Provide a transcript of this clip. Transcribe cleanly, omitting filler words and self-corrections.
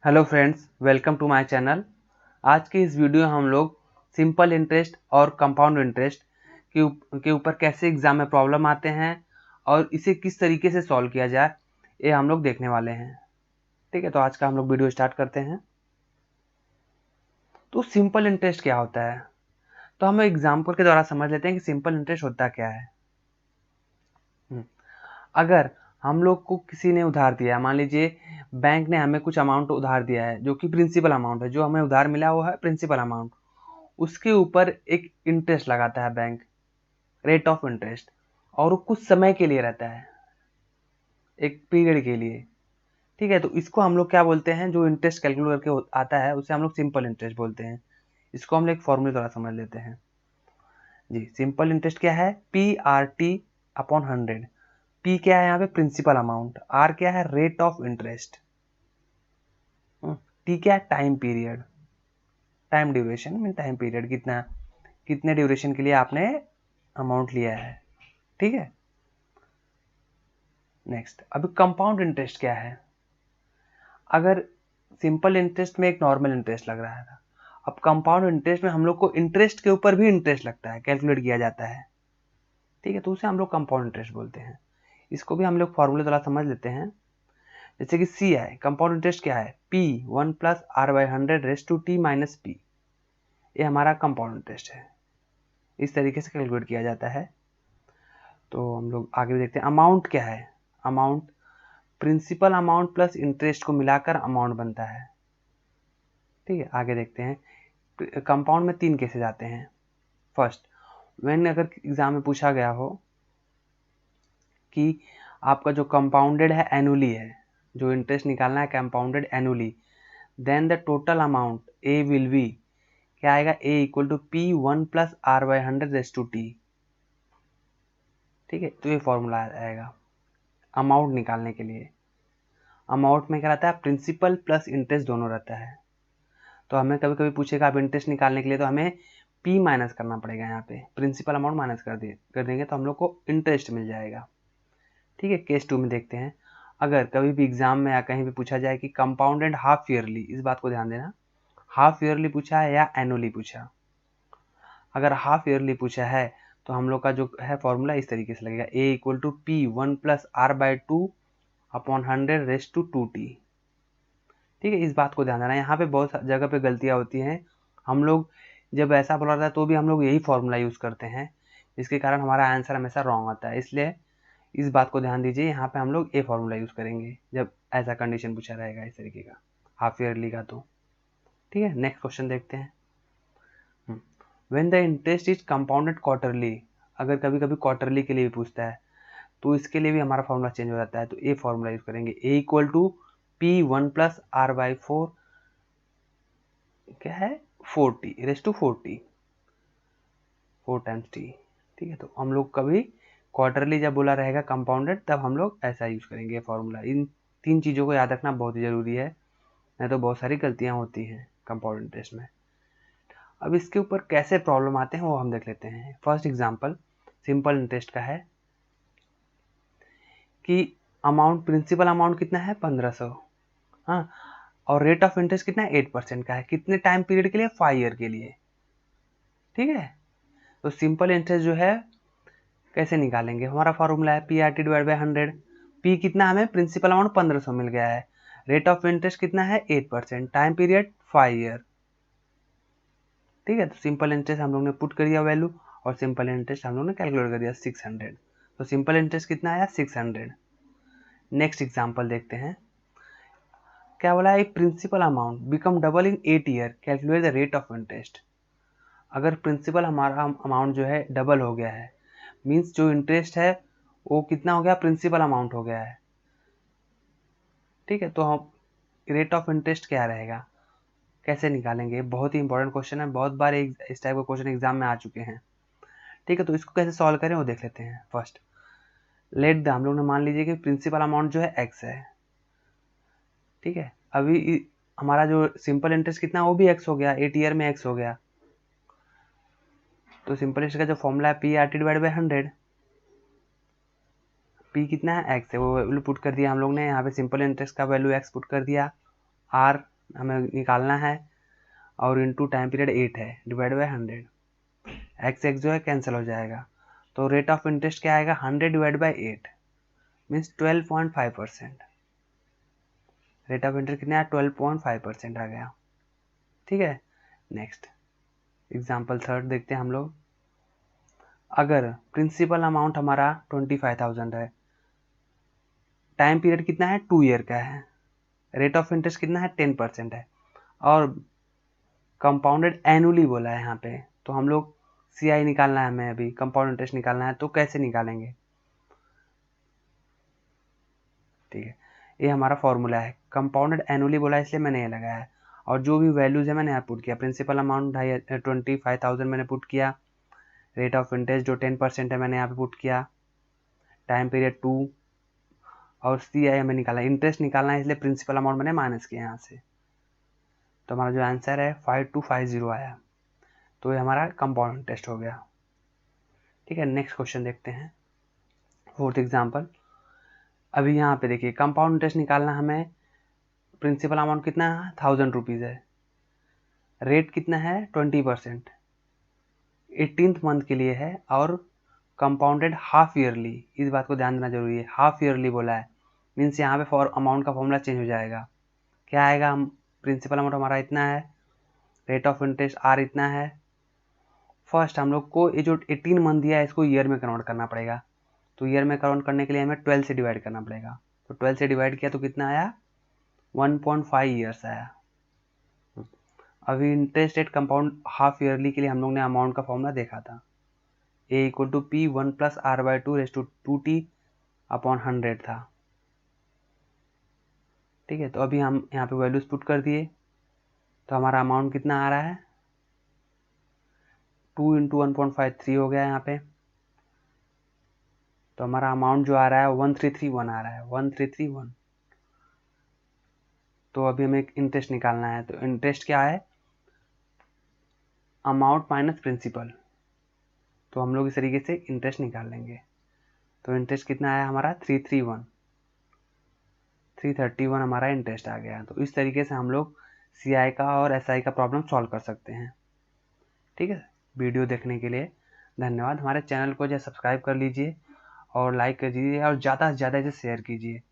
Hello friends, welcome to my channel. आज के इस वीडियो में हम लोग सिंपल इंटरेस्ट और कंपाउंड इंटरेस्ट के ऊपर कैसे एग्जाम में प्रॉब्लम आते हैं और इसे किस तरीके से सॉल्व किया जाए, ये हम लोग देखने वाले हैं। ठीक है, तो आज का हम लोग वीडियो स्टार्ट करते हैं। तो सिंपल इंटरेस्ट क्या होता है, तो हम एग्जाम्पल के द्वारा समझ लेते हैं कि सिंपल इंटरेस्ट होता क्या है। अगर हम लोग को किसी ने उधार दिया, मान लीजिए बैंक ने हमें कुछ अमाउंट उधार दिया है जो कि प्रिंसिपल अमाउंट है, जो हमें उधार मिला वो है प्रिंसिपल अमाउंट। उसके ऊपर एक इंटरेस्ट लगाता है बैंक, रेट ऑफ इंटरेस्ट, और वो कुछ समय के लिए रहता है, एक पीरियड के लिए। ठीक है, तो इसको हम लोग क्या बोलते हैं, जो इंटरेस्ट कैलकुलेट करके आता है उसे हम लोग सिंपल इंटरेस्ट बोलते हैं। इसको हम लोग एक फॉर्मूले द्वारा समझ लेते हैं। जी, सिंपल इंटरेस्ट क्या है, P R T upon 100। P क्या है यहाँ पे, प्रिंसिपल अमाउंट। आर क्या है, रेट ऑफ इंटरेस्ट। टी क्या है, time period, time duration mean time period, कितना कितने ड्यूरेशन के लिए आपने अमाउंट लिया है। ठीक है, नेक्स्ट अभी कंपाउंड इंटरेस्ट क्या है। अगर सिंपल इंटरेस्ट में एक नॉर्मल इंटरेस्ट लग रहा था, अब कंपाउंड इंटरेस्ट में हम लोग को इंटरेस्ट के ऊपर भी इंटरेस्ट लगता है, कैलकुलेट किया जाता है। ठीक है, तो उसे हम लोग कंपाउंड इंटरेस्ट बोलते हैं। इसको भी हम लोग फॉर्मूले द्वारा समझ लेते हैं। जैसे कि सी है, कंपाउंड इंटरेस्ट क्या है, P 1+r/100 raise to T minus P. ये हमारा कंपाउंड इंटरेस्ट है, इस तरीके से कैलकुलेट किया जाता है। तो हम लोग आगे भी देखते हैं। अमाउंट क्या है, amount principal amount plus interest को मिलाकर अमाउंट बनता है। ठीक है, आगे देखते हैं। कंपाउंड में 3 केसेस आते हैं। फर्स्ट, व्हेन अगर एग्जाम में पूछा गया हो कि आपका जो कंपाउंडेड है एनुअली है, जो इंटरेस्ट निकालना है compounded annually, then the total amount A will be, क्या आएगा, A equal to P 1+r/100 raise to T. ठीक है, तो ये फॉर्मूला आएगा अमाउंट निकालने के लिए। अमाउंट में क्या रहता है, प्रिंसिपल प्लस इंटरेस्ट दोनों रहता है। तो हमें कभी कभी पूछेगा आप इंटरेस्ट निकालने के लिए, तो हमें पी माइनस करना पड़ेगा। यहाँ पे प्रिंसिपल अमाउंट माइनस कर देंगे तो हम लोग को इंटरेस्ट मिल जाएगा। ठीक है, केस 2 में देखते हैं। अगर कभी भी एग्जाम में या कहीं भी पूछा जाए कि कंपाउंडेड हाफ ईयरली, इस बात को ध्यान देना, हाफ ईयरली पूछा है या एनुअली पूछा। अगर हाफ ईयरली पूछा है तो हम लोग का जो है फॉर्मूला इस तरीके से लगेगा, A equal to P 1+r/2 upon 100 raise to 2t। ठीक है, इस बात को ध्यान देना। यहाँ पे बहुत जगह पे गलतियाँ होती हैं। हम लोग जब ऐसा बोला जाता है तो भी हम लोग यही फॉर्मूला यूज़ करते हैं, जिसके कारण हमारा आंसर हमेशा रॉन्ग आता है। इसलिए इस बात को ध्यान दीजिए, यहाँ पे हम लोग ए फॉर्मूला यूज़ करेंगे जब ऐसा कंडीशन पूछा रहेगा इस तरीके का, हाफ ईयरली का। तो ठीक है, नेक्स्ट क्वेश्चन देखते हैं। When the interest is compounded quarterly, अगर कभी कभी क्वार्टरली के लिए भी पूछता है तो इसके लिए भी हमारा फॉर्मूला चेंज हो जाता है। तो ए फॉर्मूला यूज़ करेंगे, ए इक्वल टू पी 1+r/4, क्या है, 4t raise to 4t, 4 times T. ठीक है, तो हम लोग कभी क्वार्टरली जब बोला रहेगा कंपाउंडेड, तब हम लोग ऐसा यूज़ करेंगे फॉर्मूला। इन 3 चीज़ों को याद रखना बहुत ही ज़रूरी है, नहीं तो बहुत सारी गलतियाँ होती हैं कंपाउंड इंटरेस्ट में। अब इसके ऊपर कैसे प्रॉब्लम आते हैं वो हम देख लेते हैं। फर्स्ट एग्जांपल सिंपल इंटरेस्ट का है कि अमाउंट, प्रिंसिपल अमाउंट कितना है, 1500। हाँ, और रेट ऑफ इंटरेस्ट कितना है, 8% का है। कितने टाइम पीरियड के लिए, 5 ईयर के लिए। ठीक है, तो सिंपल इंटरेस्ट जो है कैसे निकालेंगे, हमारा फॉर्मूला है P R T divide by 100। P कितना, हमें प्रिंसिपल अमाउंट 1500 मिल गया है, रेट ऑफ इंटरेस्ट कितना है, 8%, टाइम पीरियड 5 ईयर। ठीक है, तो सिंपल इंटरेस्ट हम लोग ने पुट कर दिया वैल्यू, और सिंपल इंटरेस्ट हम लोग ने कैलकुलेट कर दिया 600। तो सिंपल इंटरेस्ट कितना आया, 600। नेक्स्ट एग्जांपल देखते हैं। क्या बोला है, principal amount become double in 8 year, calculate the rate of interest. अगर प्रिंसिपल हमारा अमाउंट जो है डबल हो गया है, मीन्स जो इंटरेस्ट है वो कितना हो गया, प्रिंसिपल अमाउंट हो गया है। ठीक है, तो हम रेट ऑफ इंटरेस्ट क्या रहेगा, कैसे निकालेंगे, बहुत ही इंपॉर्टेंट क्वेश्चन है। बहुत बार इस टाइप का क्वेश्चन एग्जाम में आ चुके हैं। ठीक है, तो इसको कैसे सॉल्व करें वो देख लेते हैं। फर्स्ट, लेट द, हम लोग ने मान लीजिए कि प्रिंसिपल अमाउंट जो है एक्स है। ठीक है, अभी हमारा जो सिंपल इंटरेस्ट कितना है वो भी एक्स हो गया, 8 ईयर में एक्स हो गया। तो सिंपल इंटरेस्ट का जो फॉर्मूला है P R T divide by 100, P कितना है, एक्स है, वो वैल्यू पुट कर दिया हम लोग ने। यहाँ पे सिंपल इंटरेस्ट का वैल्यू एक्स पुट कर दिया, आर हमें निकालना है, और इंटू टाइम पीरियड 8 है, डिवाइड बाई 100, एक्स एक्स जो है कैंसिल हो जाएगा, तो रेट ऑफ इंटरेस्ट क्या आएगा 100 divide by 8 means 12.5%। Rate of interest कितना है 12.5% आ गया। ठीक है, नेक्स्ट एग्जाम्पल थर्ड देखते हैं हम लोग। अगर प्रिंसिपल अमाउंट हमारा 25,000 है, टाइम पीरियड कितना है 2 ईयर का है, रेट ऑफ इंटरेस्ट कितना है 10% है, और कंपाउंडेड एनुअली बोला है यहाँ पे, तो हम लोग CI निकालना है, हमें अभी कंपाउंड इंटरेस्ट निकालना है, तो कैसे निकालेंगे। ठीक है, ये हमारा फॉर्मूला है, कंपाउंडेड एनुअली बोला है इसलिए मैंने ये लगाया है, और जो भी वैल्यूज है मैंने यहाँ पुट किया। प्रिंसिपल अमाउंट 25,000 मैंने पुट किया, रेट ऑफ इंटरेस्ट जो 10% है मैंने यहाँ पे पुट किया, टाइम पीरियड 2, और CI हमें निकालना है, इंटरेस्ट निकालना है इसलिए प्रिंसिपल अमाउंट मैंने माइनस किया यहाँ से, तो हमारा जो आंसर है 5250 आया, तो ये हमारा कंपाउंड इंटरेस्ट हो गया। ठीक है, नेक्स्ट क्वेश्चन देखते हैं, फोर्थ एग्जाम्पल। अभी यहाँ पे देखिए कंपाउंड इंटरेस्ट निकालना, हमें प्रिंसिपल अमाउंट कितना है 1000 रुपीज़ है, रेट कितना है 20%, 18th मंथ के लिए है, और कंपाउंडेड हाफ ईयरली, इस बात को ध्यान देना जरूरी है, हाफ ईयरली बोला है, मीन्स यहाँ पे फॉर अमाउंट का फॉर्मूला चेंज हो जाएगा। क्या आएगा, हम प्रिंसिपल अमाउंट हमारा इतना है, रेट ऑफ इंटरेस्ट आर इतना है, फर्स्ट हम लोग को ये जो 18 मंथ दिया है इसको ईयर में कन्वर्ट करना पड़ेगा, तो ईयर में कन्वर्ट करने के लिए हमें 12 से डिवाइड करना पड़ेगा, तो 12 से डिवाइड किया तो कितना आया 1.5 ईयर्स आया। अभी interest rate compound half yearly के लिए हम लोग ने अमाउंट का फॉर्मूला देखा था, A equal to P 1 plus R by 2 raise to 2t upon 100 था। ठीक है, तो अभी हम यहाँ पे वैल्यूज पुट कर दिए, तो हमारा अमाउंट कितना आ रहा है 2 इंटू 1.53 हो गया यहाँ पे, तो हमारा अमाउंट जो आ रहा है 1331 आ रहा है, 1331। तो अभी हमें इंटरेस्ट निकालना है, तो इंटरेस्ट क्या है अमाउंट माइनस प्रिंसिपल, तो हम लोग इस तरीके से इंटरेस्ट निकाल लेंगे। तो इंटरेस्ट कितना आया हमारा 331 हमारा इंटरेस्ट आ गया। तो इस तरीके से हम लोग CI का और SI का प्रॉब्लम सॉल्व कर सकते हैं। ठीक है, वीडियो देखने के लिए धन्यवाद। हमारे चैनल को जो सब्सक्राइब कर लीजिए और लाइक कर दीजिए, और ज़्यादा से ज़्यादा इसे शेयर कीजिए।